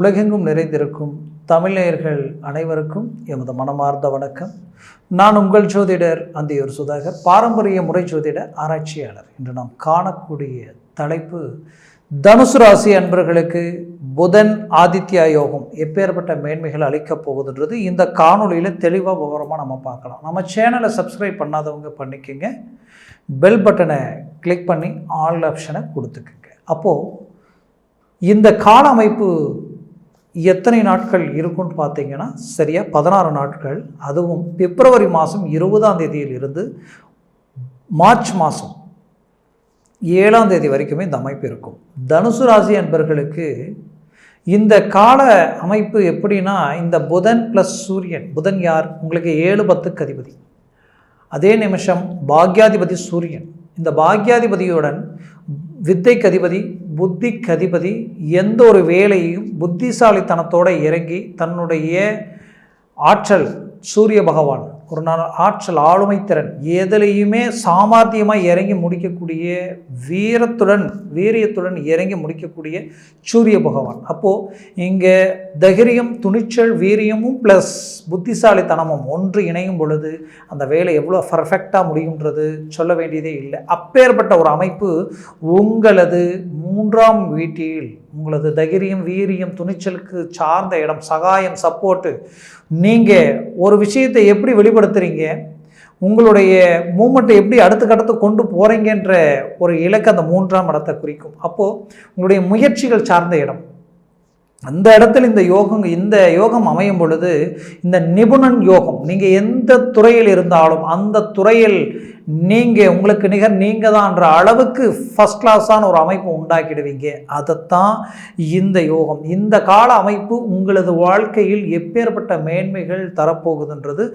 உலகெங்கும் நிறைந்திருக்கும் தமிழர்கள் அனைவருக்கும் எமது மனமார்ந்த வணக்கம். நான் உங்கள் ஜோதிடர் அந்தியூர் சுதாகர், பாரம்பரிய முறை ஜோதிட ஆராய்ச்சியாளர். இன்று நாம் காணக்கூடிய தலைப்பு தனுசு ராசி அன்பர்களுக்கு புதன் ஆதித்யா யோகம் எப்பேற்பட்ட மேன்மைகள் அளிக்கப் போகுதுன்றது இந்த காணொலியில் தெளிவாக விவரமாக நம்ம பார்க்கலாம். நம்ம சேனலை சப்ஸ்கிரைப் பண்ணாதவங்க பண்ணிக்கோங்க, பெல் பட்டனை கிளிக் பண்ணி ஆல் ஆப்ஷனை கொடுத்துக்குங்க. அப்போது இந்த கால அமைப்பு எத்தனை நாட்கள் இருக்குன்னு பார்த்தீங்கன்னா சரியாக 16 நாட்கள். அதுவும் பிப்ரவரி மாதம் 20ஆம் தேதியிலிருந்து மார்ச் மாதம் 7ஆம் தேதி வரைக்குமே இந்த அமைப்பு இருக்கும். தனுசு ராசி அன்பர்களுக்கு இந்த கால அமைப்பு எப்படின்னா, இந்த புதன் ப்ளஸ் சூரியன். புதன் யார்? உங்களுக்கு 7-10க்கு அதிபதி. அதே நிமிஷம் பாக்யாதிபதி சூரியன். இந்த பாக்யாதிபதியுடன் வித்தைக்கு அதிபதி, புத்திக்கு அதிபதி. எந்த ஒரு வேலையையும் புத்திசாலித்தனத்தோடு இறங்கி தன்னுடைய ஆற்றல், சூரிய பகவான் ஒரு நாள் ஆற்றல், ஆளுமை திறன், எதிலையுமே சாமர்த்தியமாக இறங்கி முடிக்கக்கூடிய வீரியத்துடன் இறங்கி முடிக்கக்கூடிய சூரிய பகவான். அப்போது இங்கே தைரியம், துணிச்சல், வீரியமும் ப்ளஸ் புத்திசாலித்தனமும் ஒன்று இணையும் பொழுது அந்த வேலை எவ்வளோ பர்ஃபெக்டாக முடியுன்றது சொல்ல வேண்டியதே இல்லை. அப்பேற்பட்ட ஒரு அமைப்பு உங்களது 3ஆம் வீட்டில் உங்களது தைரியம், வீரியம், துணிச்சலுக்கு சார்ந்த இடம், சகாயம், சப்போர்ட்டு. நீங்கள் ஒரு விஷயத்தை எப்படி வெளிப்படுத்துகிறீங்க, உங்களுடைய மூமெண்ட்டை எப்படி அடுத்துக்கடுத்து கொண்டு போகிறீங்கன்ற ஒரு இலக்கு அந்த 3ஆம் இடத்தை குறிக்கும். அப்போது உங்களுடைய முயற்சிகள் சார்ந்த இடம், அந்த இடத்துல இந்த யோகம் அமையும் பொழுது இந்த நிபுணன் யோகம். நீங்கள் எந்த துறையில் இருந்தாலும் அந்த துறையில் உங்களுக்கு நிகர் நீங்கள் தான்ன்ற அளவுக்கு ஃபஸ்ட் கிளாஸான ஒரு அமைப்பு உண்டாக்கிடுவீங்க. அதைத்தான் இந்த யோகம், இந்த கால அமைப்பு உங்களது வாழ்க்கையில் எப்பேற்பட்ட மேன்மைகள் தரப்போகுதுன்றது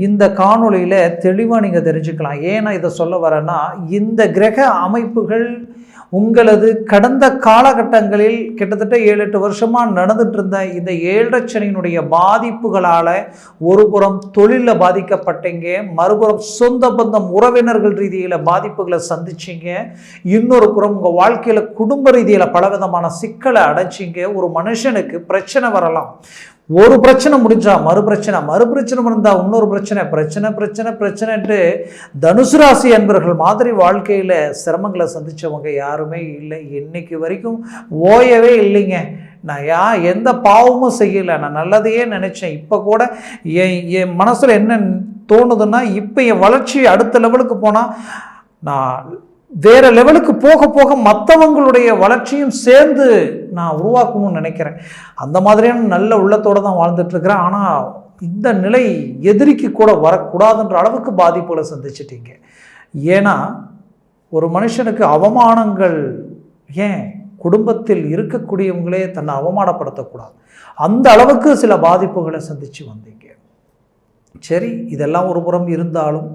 இந்த காணொலியில் தெளிவாக நீங்கள் தெரிஞ்சுக்கலாம். ஏன்னா இதை சொல்ல வரேன்னா, இந்த கிரக அமைப்புகள் உங்களது கடந்த காலகட்டங்களில் கிட்டத்தட்ட 7-8 வருஷமாக நடந்துட்டு இருந்த இந்த 7.5 சனியினுடைய பாதிப்புகளால் ஒரு புறம் தொழிலில் பாதிக்கப்பட்டீங்க, மறுபுறம் சொந்த பந்தம் உறவினர்கள் ரீதியில் பாதிப்புகளை சந்திச்சிங்க, இன்னொரு புறம் உங்கள் வாழ்க்கையில் குடும்ப ரீதியில் பலவிதமான சிக்கலை அடைச்சிங்க. ஒரு மனுஷனுக்கு பிரச்சனை வரலாம், ஒரு பிரச்சனை முடிஞ்சா மறுபிரச்சனை இருந்தால் இன்னொரு பிரச்சனைன்ட்டு தனுசு ராசி அன்பர்கள் மாதிரி வாழ்க்கையில் சிரமங்களை சந்தித்தவங்க யாருமே இல்லை. இன்னைக்கு வரைக்கும் ஓயவே இல்லைங்க. நான் எந்த பாவமும் செய்யலை, நான் நல்லதையே நினச்சேன். இப்போ கூட என் மனசில் என்ன தோணுதுன்னா, இப்போ என் வளர்ச்சி அடுத்த லெவலுக்கு போனால் நான் வேறு லெவலுக்கு போக மற்றவங்களுடைய வளர்ச்சியும் சேர்ந்து நான் உருவாக்கணும்னு நினைக்கிறேன். அந்த மாதிரியான நல்ல உள்ளத்தோடு தான் வாழ்ந்துட்டுருக்கிறேன். ஆனால் இந்த நிலை எதிரிக்கு கூட வரக்கூடாதுன்ற அளவுக்கு பாதிப்புகளை சந்திச்சிட்டீங்க. ஏன்னா ஒரு மனுஷனுக்கு அவமானங்கள், ஏன் குடும்பத்தில் இருக்கக்கூடியவங்களே தன்னை அவமானப்படுத்தக்கூடாது, அந்த அளவுக்கு சில பாதிப்புகளை சந்தித்து வந்தீங்க. சரி, இதெல்லாம் ஒரு புறம் இருந்தாலும்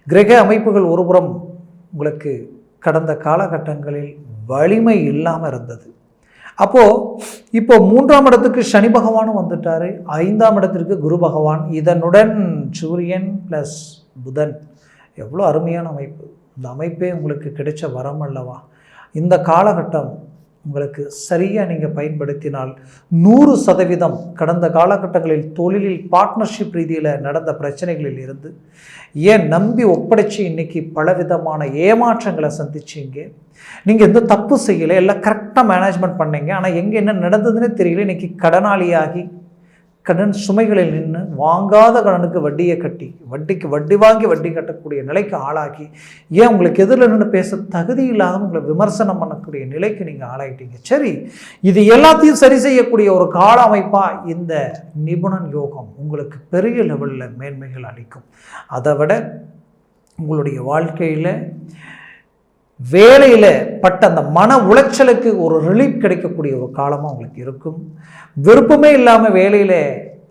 கிரக அமைப்புகள் ஒரு புறம் உங்களுக்கு கடந்த காலகட்டங்களில் வலிமை இல்லாமல் இருந்தது. அப்போது இப்போ 3ஆம் இடத்துக்கு சனி பகவானும் வந்துட்டார், 5ஆம் இடத்திற்கு குரு பகவான், இதனுடன் சூரியன் ப்ளஸ் புதன். எவ்வளோ அருமையான அமைப்பு! இந்த அமைப்பே உங்களுக்கு கிடைச்ச வரம் அல்லவா? இந்த காலகட்டம் உங்களுக்கு சரியாக நீங்கள் பயன்படுத்தினால் 100% கடந்த காலகட்டங்களில் தொழிலில் பார்ட்னர்ஷிப் ரீதியில் நடந்த பிரச்சனைகளில் இருந்து ஏன் நம்பி ஒப்படைச்சி இன்றைக்கி பலவிதமான ஏமாற்றங்களை சந்திச்சிங்க. நீங்கள் எந்த தப்பு செய்யலை, எல்லாம் கரெக்டாக மேனேஜ்மெண்ட் பண்ணீங்க. ஆனால் எங்கே என்ன நடந்ததுன்னே தெரியல. இன்றைக்கி கடனாளியாகி கடன் சுமைகளில் நின்று வாங்காத கடனுக்கு வட்டியை கட்டி, வட்டிக்கு வட்டி வாங்கி வட்டி கட்டக்கூடிய நிலைக்கு ஆளாக்கி, ஏன் உங்களுக்கு எதிரில் நின்று பேச தகுதி இல்லாத உங்களை விமர்சனம் பண்ணக்கூடிய நிலைக்கு நீங்கள் ஆளாகிட்டீங்க. சரி, இது எல்லாத்தையும் சரி செய்யக்கூடிய ஒரு கால அமைப்பாக இந்த நிபுணன் யோகம் உங்களுக்கு பெரிய லெவலில் மேன்மைகள் அளிக்கும். அதை விட உங்களுடைய வாழ்க்கையில் வேலையில் பட்ட அந்த மன உளைச்சலுக்கு ஒரு ரிலீஃப் கிடைக்கக்கூடிய ஒரு காலமாக உங்களுக்கு இருக்கும். விருப்பமே இல்லாமல் வேலையில்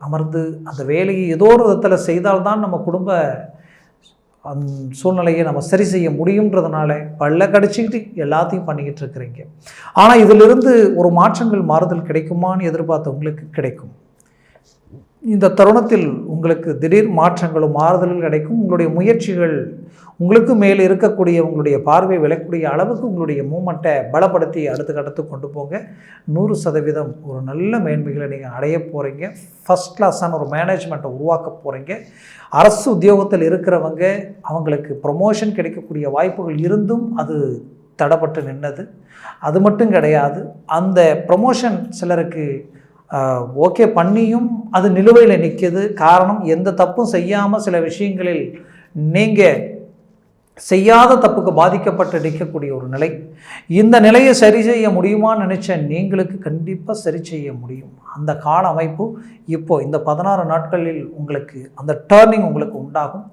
அமர்ந்து அந்த வேலையை ஏதோ ஒரு விதத்தில் செய்தால்தான் நம்ம குடும்ப சூழ்நிலையை நம்ம சரி செய்ய முடியுன்றதுனால பல்ல கடிச்சிக்கிட்டு எல்லாத்தையும் பண்ணிக்கிட்டு இருக்கிறீங்க. ஆனால் இதிலிருந்து ஒரு மாற்றங்கள், மாறுதல் கிடைக்குமான்னு எதிர்பார்த்தவங்களுக்கு கிடைக்கும். இந்த தருணத்தில் உங்களுக்கு திடீர் மாற்றங்களும் மாறுதலும் கிடைக்கும். உங்களுடைய முயற்சிகள் உங்களுக்கு மேலே இருக்கக்கூடிய உங்களுடைய பார்வை விளக்கக்கூடிய அளவுக்கு உங்களுடைய மூமெண்ட்டை பலப்படுத்தி அடுத்த கட்டத்துக்கு கொண்டு போங்க. 100% ஒரு நல்ல மேன்மைகளை நீங்கள் அடைய போகிறீங்க. ஃபஸ்ட் கிளாஸான ஒரு மேனேஜ்மெண்ட்டை உருவாக்க போகிறீங்க. அரசு உத்தியோகத்தில் இருக்கிறவங்க அவங்களுக்கு ப்ரொமோஷன் கிடைக்கக்கூடிய வாய்ப்புகள் இருந்தும் அது தடைப்பட்டு நின்னது. அது மட்டும் கிடையாது, அந்த ப்ரொமோஷன் சிலருக்கு ஓகே பண்ணியும் அது நிலுவையில் நிற்கிது. காரணம், எந்த தப்பும் செய்யாமல் சில விஷயங்களில் நீங்கள் செய்யாத தப்புக்கு பாதிக்கப்பட்டு நிற்கக்கூடிய ஒரு நிலை. இந்த நிலையை சரி செய்ய முடியுமான்னு நினச்ச நீங்களுக்கு கண்டிப்பாக சரி செய்ய முடியும். அந்த கால அமைப்பு இப்போது இந்த 16 நாட்களில் உங்களுக்கு அந்த டேர்னிங் உங்களுக்கு உண்டாகும்.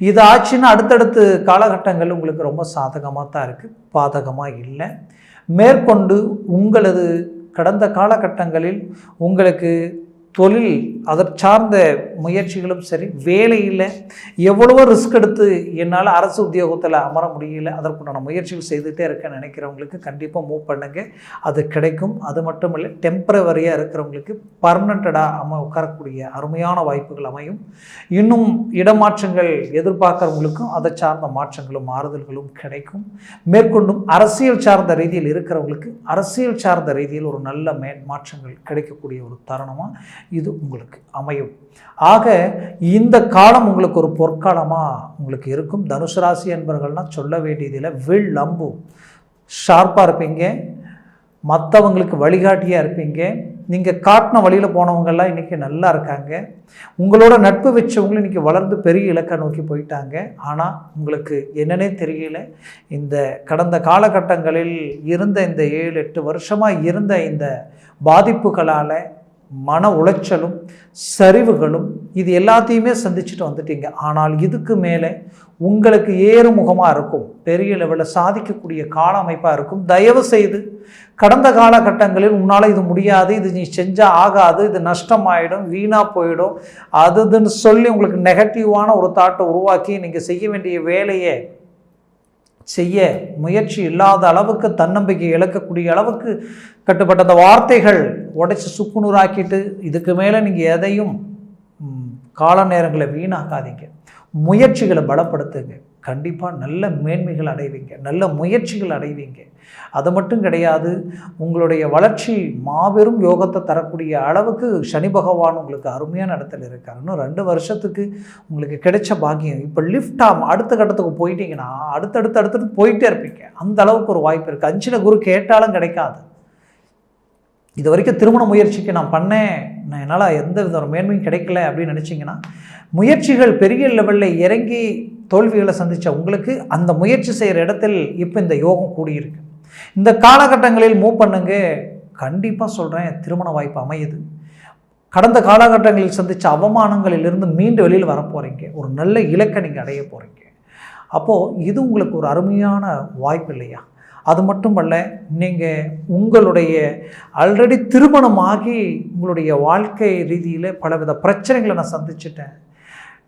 இது ஆச்சுன்னா அடுத்தடுத்து காலகட்டங்கள் உங்களுக்கு ரொம்ப சாதகமாக தான் இருக்குது, பாதகமாக இல்லை. மேற்கொண்டு உங்களது கடந்த காலகட்டங்களில் உங்களுக்கு தொழில் அதை சார்ந்த முயற்சிகளும் சரி, வேலையில் எவ்வளவோ ரிஸ்க் எடுத்து என்னால் அரசு உத்தியோகத்தில் அமர முடியல, அதற்குண்டான முயற்சிகள் செய்துகிட்டே இருக்கேன்னு நினைக்கிறவங்களுக்கு கண்டிப்பாக மூவ் பண்ணுங்கள், அது கிடைக்கும். அது மட்டும் இல்லை, டெம்பரவரியாக இருக்கிறவங்களுக்கு பர்மனெண்டடாக உட்காரக்கூடிய அருமையான வாய்ப்புகள் அமையும். இன்னும் இடமாற்றங்கள் எதிர்பார்க்குறவங்களுக்கும் அதை சார்ந்த மாற்றங்களும் மாறுதல்களும் கிடைக்கும். மேற்கொண்டும் அரசியல் சார்ந்த ரீதியில் இருக்கிறவங்களுக்கு அரசியல் சார்ந்த ரீதியில் ஒரு நல்ல மாற்றங்கள் கிடைக்கக்கூடிய ஒரு தருணமாக இது உங்களுக்கு அமையும். ஆக இந்த காலம் உங்களுக்கு ஒரு பொற்காலமாக உங்களுக்கு இருக்கும். தனுசு ராசி என்பவர்கள்னால் சொல்ல வேண்டியதில் வில் அம்பு ஷார்ப்பாக இருப்பீங்க, மற்றவங்களுக்கு வழிகாட்டியாக இருப்பீங்க. நீங்கள் காட்டின வழியில் போனவங்கெல்லாம் இன்றைக்கி நல்லா இருக்காங்க. உங்களோட நட்பு வச்சவங்களும் இன்றைக்கி வளர்ந்து பெரிய இலக்கை நோக்கி போயிட்டாங்க. ஆனால் உங்களுக்கு என்னன்னே தெரியல, இந்த கடந்த காலகட்டங்களில் இருந்த இந்த 7-8 வருஷமாக இருந்த இந்த பாதிப்புகளால் மன உளைச்சலும் சரிவுகளும் இது எல்லாத்தையுமே சந்திச்சுட்டு வந்துட்டீங்க. ஆனால் இதுக்கு மேலே உங்களுக்கு ஏறுமுகமாக இருக்கும், பெரிய லெவலில் சாதிக்கக்கூடிய கால அமைப்பாக இருக்கும். தயவு செய்து கடந்த காலகட்டங்களில் உன்னால் இது முடியாது, இது நீ செஞ்சால் ஆகாது, இது நஷ்டமாயிடும், வீணாக போயிடும், அதுன்னு சொல்லி உங்களுக்கு நெகட்டிவான ஒரு தாட்டை உருவாக்கி நீங்கள் செய்ய வேண்டிய வேலையை செய்ய முயற்சி இல்லாத அளவுக்கு, தன்னம்பிக்கை இழக்கக்கூடிய அளவுக்கு கட்டுப்பட்ட அந்த வார்த்தைகள் உடைச்சி சுக்குநூறாக்கிட்டு இதுக்கு மேலே நீங்கள் எதையும் கால நேரங்களை வீணாக்காதீங்க. முயற்சிகளை பலப்படுத்துங்க. கண்டிப்பாக நல்ல மேன்மைகள் அடைவீங்க, நல்ல முயற்சிகள் அடைவீங்க. அது மட்டும் கிடையாது, உங்களுடைய வளர்ச்சி மாபெரும் யோகத்தை தரக்கூடிய அளவுக்கு சனி பகவான் உங்களுக்கு அருமையான இடத்துல இருக்கார். இன்னும் 2 வருஷத்துக்கு உங்களுக்கு கிடைச்ச பாக்கியம் இப்போ லிஃப்டாக அடுத்த கட்டத்துக்கு போயிட்டீங்கன்னா அடுத்தடுத்து போயிட்டே இருப்பீங்க. அந்த அளவுக்கு ஒரு வாய்ப்பு இருக்குது. 5ல் குரு கேட்டாலும் கிடைக்காது. இது வரைக்கும் திருமண முயற்சிக்கு நான் பண்ணேன், நான் என்னால் எந்த வித ஒரு மேன்மையும் கிடைக்கல அப்படின்னு நினச்சிங்கன்னா, முயற்சிகள் பெரிய லெவலில் இறங்கி தோல்விகளை சந்தித்த உங்களுக்கு அந்த முயற்சி செய்கிற இடத்தில் இப்போ இந்த யோகம் கூடியிருக்கு. இந்த காலகட்டங்களில் மூவ் பண்ணுங்க. கண்டிப்பாக சொல்கிறேன், திருமண வாய்ப்பு அமையுது. கடந்த காலகட்டங்களில் சந்தித்த அவமானங்களிலிருந்து மீண்டு வெளியில் வரப்போகிறீங்க. ஒரு நல்ல இலக்கை நீங்கள் அடைய போகிறீங்க. அப்போது இது உங்களுக்கு ஒரு அருமையான வாய்ப்பு இல்லையா? அது மட்டுமல்ல, நீங்கள் உங்களுடைய ஆல்ரெடி திருமணமாகி உங்களுடைய வாழ்க்கை ரீதியில் பலவித பிரச்சனைகளை நான் சந்திச்சிட்டேன்,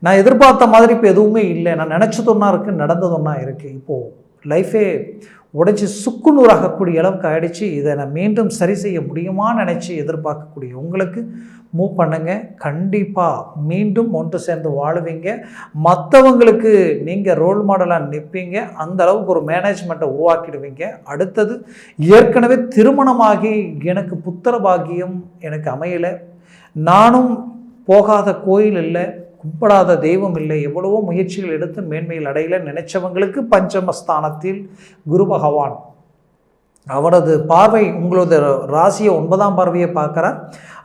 நான் எதிர்பார்த்த மாதிரி இப்போ எதுவுமே இல்லை, நான் நினச்சது ஒன்றா இருக்குது, நடந்தது ஒன்றா இருக்குது, இப்போது லைஃபே உடைச்சி சுக்குநூறாகக்கூடிய அளவுக்கு ஆகிடுச்சு, இதை நான் மீண்டும் சரி செய்ய முடியுமான்னு நினச்சி எதிர்பார்க்கக்கூடிய உங்களுக்கு மூவ் பண்ணுங்க. கண்டிப்பாக மீண்டும் ஒன்று சேர்ந்து வாழுவீங்க. மற்றவங்களுக்கு நீங்கள் ரோல் மாடலாக நிற்பீங்க. அந்த அளவுக்கு ஒரு மேனேஜ்மெண்ட்டை உருவாக்கிடுவீங்க. அடுத்தது, ஏற்கனவே திருமணமாகி எனக்கு புத்திர பாக்கியம் எனக்கு அமையலை, நானும் போகாத கோயில் இல்லை, கும்பிடாத தெய்வம் இல்லை, எவ்வளவோ முயற்சிகள் எடுத்து மேன்மையில் அடையல நினைச்சவங்களுக்கு பஞ்சமஸ்தானத்தில் குரு பகவான் அவரது பார்வை உங்களது ராசியை 9ஆம் பார்வையை பார்க்குறார்.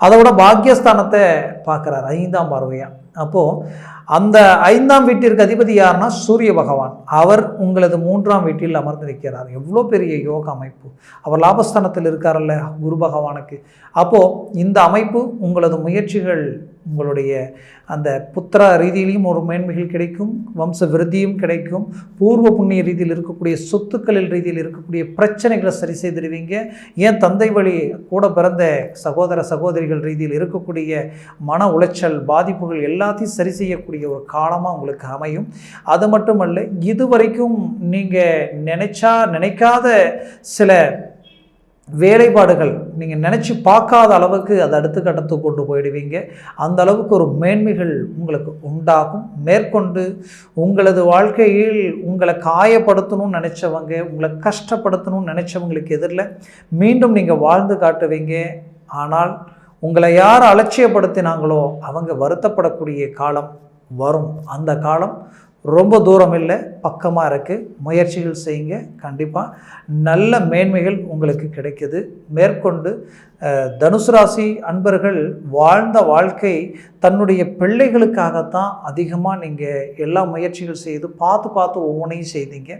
அதோட பாக்கியஸ்தானத்தை பார்க்குறார் 5ஆம் பார்வையாக. அப்போது அந்த 5ஆம் வீட்டிற்கு அதிபதி யாருன்னா சூரிய பகவான். அவர் உங்களது 3ஆம் வீட்டில் அமர்ந்திருக்கிறார். எவ்வளோ பெரிய யோக அமைப்பு! அவர் லாபஸ்தானத்தில் இருக்காரல்ல குரு பகவானுக்கு. அப்போது இந்த அமைப்பு உங்களது முயற்சிகள், உங்களுடைய அந்த புத்திர ரீதியிலையும் ஒரு மேன்மைகள் கிடைக்கும், வம்ச விருத்தியும் கிடைக்கும், பூர்வ புண்ணிய ரீதியில் இருக்கக்கூடிய சொத்துக்களில் ரீதியில் இருக்கக்கூடிய பிரச்சனைகளை சரி செய்திடுவீங்க. ஏன் தந்தை வழி கூட பிறந்த சகோதர சகோதரிகள் ரீதியில் இருக்கக்கூடிய மன உளைச்சல் பாதிப்புகள் எல்லாத்தையும் சரி செய்யக்கூடிய ஒரு காலமாக உங்களுக்கு அமையும். அது மட்டுமல்ல, இதுவரைக்கும் நீங்கள் நினைக்காத சில வேலைப்பாடுகள் நீங்கள் நினச்சி பார்க்காத அளவுக்கு அதை அடுத்த கட்டத்துக்கு கொண்டு போயிடுவீங்க. அந்த அளவுக்கு ஒரு மேன்மைகள் உங்களுக்கு உண்டாகும். மேற்கொண்டு உங்களது வாழ்க்கையில் உங்களை காயப்படுத்தணும்னு நினச்சவங்க, உங்களை கஷ்டப்படுத்தணும்னு நினச்சவங்களுக்கு எதிரில் மீண்டும் நீங்கள் வாழ்ந்து காட்டுவீங்க. ஆனால் உங்களை யார் அலட்சியப்படுத்தினாங்களோ அவங்க வருத்தப்படக்கூடிய காலம் வரும். அந்த காலம் ரொம்ப தூரம் இல்லை, பக்கமாக இருக்குது. முயற்சிகள் செய்யுங்க, கண்டிப்பாக நல்ல மேன்மைகள் உங்களுக்கு கிடைக்குது. மேற்கொண்டு தனுசு ராசி அன்பர்கள் வாழ்ந்த வாழ்க்கை தன்னுடைய பிள்ளைகளுக்காகத்தான் அதிகமாக நீங்கள் எல்லா முயற்சிகள் செய்து பார்த்து ஒவ்வொன்றையும் செய்தீங்க.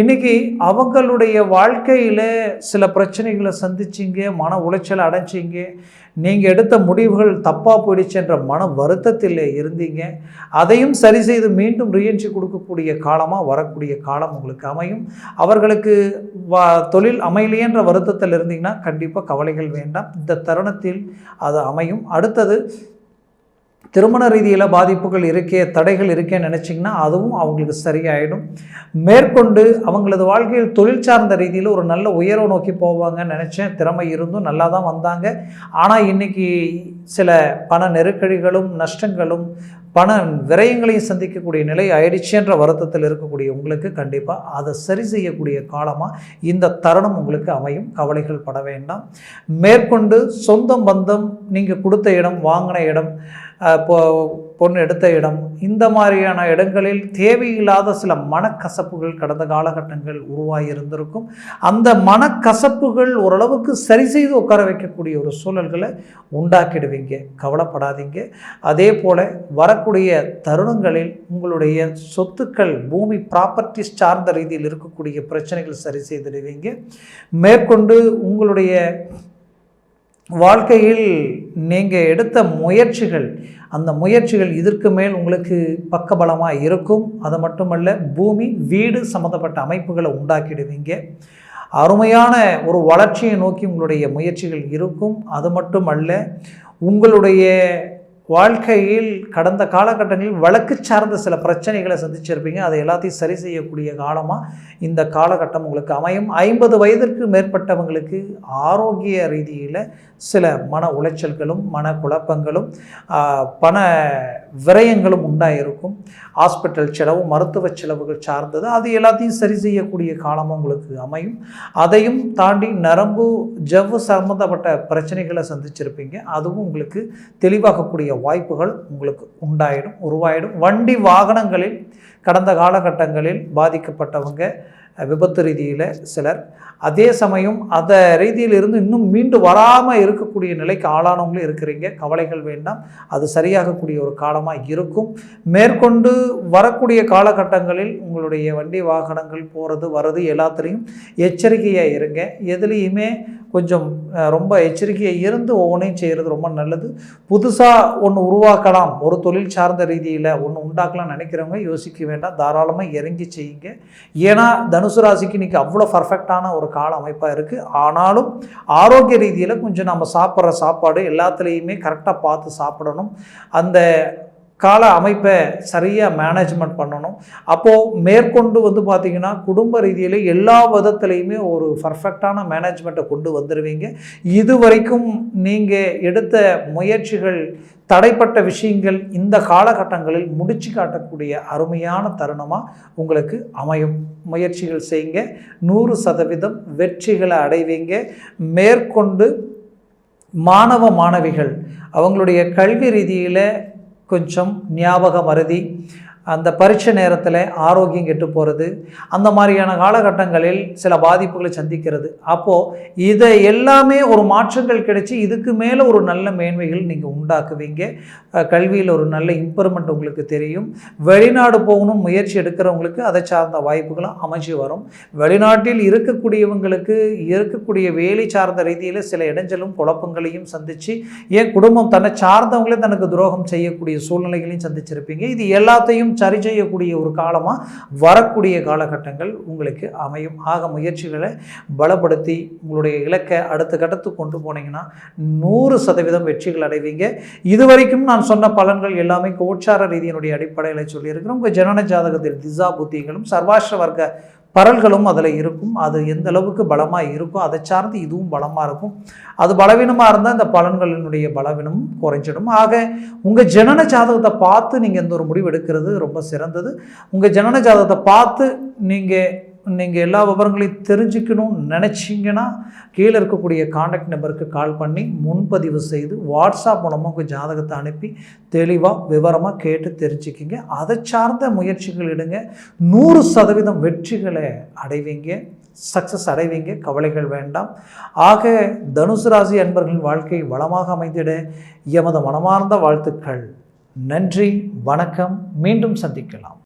இன்றைக்கி அவங்களுடைய வாழ்க்கையில் சில பிரச்சனைகளை சந்திச்சிங்க, மன உளைச்சல் அடைஞ்சிங்க, நீங்கள் எடுத்த முடிவுகள் தப்பாக போயிடுச்சுன்ற மன வருத்தத்தில் இருந்தீங்க. அதையும் சரி செய்து மீண்டும் ரீஎன்ட்ரி கொடுக்கக்கூடிய காலமாக வரக்கூடிய காலம் உங்களுக்கு அமையும். அவர்களுக்கு தொழில் அமையலையேன்ற வருத்தத்தில் இருந்தீங்கன்னா கண்டிப்பாக கவலைகள் வேண்டாம். இந்த தருணத்தில் அது அமையும். அடுத்தது திருமண ரீதியில் பாதிப்புகள் இருக்கே, தடைகள் இருக்கேன்னு நினச்சிங்கன்னா அதுவும் அவங்களுக்கு சரியாயிடும். மேற்கொண்டு அவங்களது வாழ்க்கையில் தொழில் சார்ந்த ரீதியில் ஒரு நல்ல உயர்வை நோக்கி போவாங்கன்னு நினச்சேன். திறமை இருந்தும் நல்லா தான் வந்தாங்க. ஆனால் இன்றைக்கி சில பண நெருக்கடிகளும் நஷ்டங்களும் பண விரயங்களையும் சந்திக்கக்கூடிய நிலை ஆயிடுச்சுன்ற வருத்தத்தில் இருக்கக்கூடிய உங்களுக்கு கண்டிப்பாக அதை சரி செய்யக்கூடிய காலமாக இந்த தருணம் உங்களுக்கு அமையும். கவலைகள் பட வேண்டாம். மேற்கொண்டு சொந்தம் பந்தம், நீங்கள் கொடுத்த இடம், வாங்கின இடம், பொண்ணு எடுத்த இடம், இந்த மாதிரியான இடங்களில் தேவையில்லாத சில மனக்கசப்புகள் கடந்த காலகட்டங்கள் உருவாகி இருந்திருக்கும். அந்த மனக்கசப்புகள் ஓரளவுக்கு சரி செய்து உட்கார வைக்கக்கூடிய ஒரு சூழல்களை உண்டாக்கிடுவீங்க. கவலைப்படாதீங்க. அதே போல் வரக்கூடிய தருணங்களில் உங்களுடைய சொத்துக்கள், பூமி, ப்ராப்பர்ட்டிஸ் சார்ந்த ரீதியில் இருக்கக்கூடிய பிரச்சனைகள் சரி செய்திடுவீங்க. மேற்கொண்டு உங்களுடைய வாழ்க்கையில் நீங்கள் எடுத்த முயற்சிகள், அந்த முயற்சிகள் இதற்கு மேல் உங்களுக்கு பக்கபலமாக இருக்கும். அது மட்டுமல்ல, பூமி, வீடு சம்மந்தப்பட்ட அமைப்புகளை உண்டாக்கிடுவீங்க. அருமையான ஒரு வளர்ச்சியை நோக்கி உங்களுடைய முயற்சிகள் இருக்கும். அது மட்டுமல்ல, உங்களுடைய வாழ்க்கையில் கடந்த காலகட்டங்களில் வழக்கு சார்ந்த சில பிரச்சனைகளை சந்திச்சிருப்பீங்க. அதை எல்லாத்தையும் சரி செய்யக்கூடிய காலமாக இந்த காலகட்டம் உங்களுக்கு அமையும். 50 வயதிற்கு மேற்பட்டவங்களுக்கு ஆரோக்கிய ரீதியில் சில மன உளைச்சல்களும் மன குழப்பங்களும் பண விரயங்களும் உண்டாயிருக்கும். ஹாஸ்பிட்டல் செலவு, மருத்துவ செலவுகள் சார்ந்தது, அது எல்லாத்தையும் சரி செய்யக்கூடிய காலமாக உங்களுக்கு அமையும். அதையும் தாண்டி நரம்பு ஜவ்வு சம்பந்தப்பட்ட பிரச்சனைகளை சந்திச்சிருப்பீங்க. அதுவும் உங்களுக்கு தெளிவாகக்கூடிய வாய்ப்புகள் உங்களுக்கு உருவாயிடும். வண்டி வாகனங்களில் கடந்த காலகட்டங்களில் பாதிக்கப்பட்டவங்க, விபத்து ரீதியில் சிலர், அதே சமயம் அந்த ரீதியில் இருந்து இன்னும் மீண்டு வராமல் இருக்கக்கூடிய நிலைக்கு ஆளானவங்களும் இருக்கிறீங்க. கவலைகள் வேண்டாம், அது சரியாகக்கூடிய ஒரு காலமாக இருக்கும். மேற்கொண்டு வரக்கூடிய காலகட்டங்களில் உங்களுடைய வண்டி வாகனங்கள் போகிறது வர்றது எல்லாத்துலேயும் எச்சரிக்கையாக இருங்க. எதுலேயுமே கொஞ்சம் ரொம்ப எச்சரிக்கையாக இருந்து ஒவ்வொன்றையும் செய்கிறது ரொம்ப நல்லது. புதுசாக ஒன்று உருவாக்கலாம், ஒரு தொழில் சார்ந்த ரீதியில் ஒன்று உண்டாக்கலாம்னு நினைக்கிறவங்க யோசிக்க வேண்டாம், தாராளமாக இறங்கி செய்யுங்க. ஏன்னா தனுசு ராசிக்கு இன்றைக்கி அவ்வளோ பர்ஃபெக்டான ஒரு கால அமைப்பாக இருக்குது. ஆனாலும் ஆரோக்கிய ரீதியில் கொஞ்சம் நம்ம சாப்பிட்ற சாப்பாடு எல்லாத்துலேயுமே கரெக்டாக பார்த்து சாப்பிடணும். அந்த கால அமைப்பை சரியாக மேனேஜ்மெண்ட் பண்ணணும். அப்போது மேற்கொண்டு பார்த்திங்கன்னா குடும்ப ரீதியில் எல்லா விதத்துலேயுமே ஒரு பர்ஃபெக்டான மேனேஜ்மெண்ட்டை கொண்டு வந்துடுவீங்க. இது வரைக்கும் நீங்கள் எடுத்த முயற்சிகள், தடைப்பட்ட விஷயங்கள் இந்த காலகட்டங்களில் முடிச்சு காட்டக்கூடிய அருமையான தருணமாக உங்களுக்கு அமையும். முயற்சிகள் செய்யுங்க, 100% வெற்றிகளை அடைவீங்க. மேற்கொண்டு மாணவ மாணவிகள் அவங்களுடைய கல்வி ரீதியில் கொஞ்சம் ஞாபக மறதி, அந்த பரீட்சை நேரத்தில் ஆரோக்கியம் கெட்டு போகிறது, அந்த மாதிரியான காலகட்டங்களில் சில பாதிப்புகளை சந்திக்கிறது. அப்போது இதை எல்லாமே ஒரு மாற்றங்கள் கிடைச்சி இதுக்கு மேலே ஒரு நல்ல மேன்மைகள் நீங்கள் உண்டாக்குவீங்க. கல்வியில் ஒரு நல்ல இம்ப்ரூவ்மெண்ட் உங்களுக்கு தெரியும். வெளிநாடு போகணும் முயற்சி எடுக்கிறவங்களுக்கு அதை சார்ந்த வாய்ப்புகளும் அமைச்சு வரும். வெளிநாட்டில் இருக்கக்கூடியவங்களுக்கு இருக்கக்கூடிய வேலை சார்ந்த ரீதியில் சில இடைஞ்சலும் குழப்பங்களையும் சந்தித்து, ஏன் குடும்பம் தன்னை சார்ந்தவங்களே தனக்கு துரோகம் செய்யக்கூடிய சூழ்நிலைகளையும் சந்திச்சிருப்பீங்க. இது எல்லாத்தையும் சரி செய்யக்கூடிய ஒரு காலமாக வரக்கூடிய காலகட்டங்கள் உங்களுக்கு அமையும். ஆக முயற்சிகளை பலப்படுத்தி உங்களுடைய இலக்கை அடுத்த கட்டத்துக்கு கொண்டு போனீங்கன்னா 100% வெற்றிகள் அடைவீங்க. இதுவரைக்கும் நான் சொன்ன பலன்கள் எல்லாமே கோச்சார ரீதியினுடைய அடிப்படையில் சொல்லியிருக்கிறோம். உங்கள் ஜனன ஜாதகத்தில் திசா புத்திகளும் சர்வாஷ்ட வர்க்க பரல்களும் அதில் இருக்கும். அது எந்த அளவுக்கு பலமாக இருக்கோ அதை சார்ந்து இதுவும் பலமாக இருக்கும். அது பலவீனமாக இருந்தால் இந்த பலன்களினுடைய பலவீனமும் குறைஞ்சிடும். ஆக உங்கள் ஜனன ஜாதகத்தை பார்த்து நீங்கள் எந்த ஒரு முடிவு எடுக்கிறது ரொம்ப சிறந்தது. உங்கள் ஜனன ஜாதகத்தை பார்த்து நீங்கள் எல்லா விவரங்களையும் தெரிஞ்சுக்கணும்னு நினச்சிங்கன்னா கீழே இருக்கக்கூடிய காண்டாக்ட் நம்பருக்கு கால் பண்ணி முன்பதிவு செய்து வாட்ஸ்அப் மூலமாக உங்கள் ஜாதகத்தை அனுப்பி தெளிவாக விவரமாக கேட்டு தெரிஞ்சுக்கிங்க. அதை சார்ந்த முயற்சிகள் எடுங்க. 100% வெற்றிகளை அடைவீங்க, சக்ஸஸ் அடைவீங்க. கவலைகள் வேண்டாம். ஆக தனுசு ராசி அன்பர்களின் வாழ்க்கை வளமாக அமைந்திட எமது மனமார்ந்த வாழ்த்துக்கள். நன்றி, வணக்கம். மீண்டும் சந்திக்கலாம்.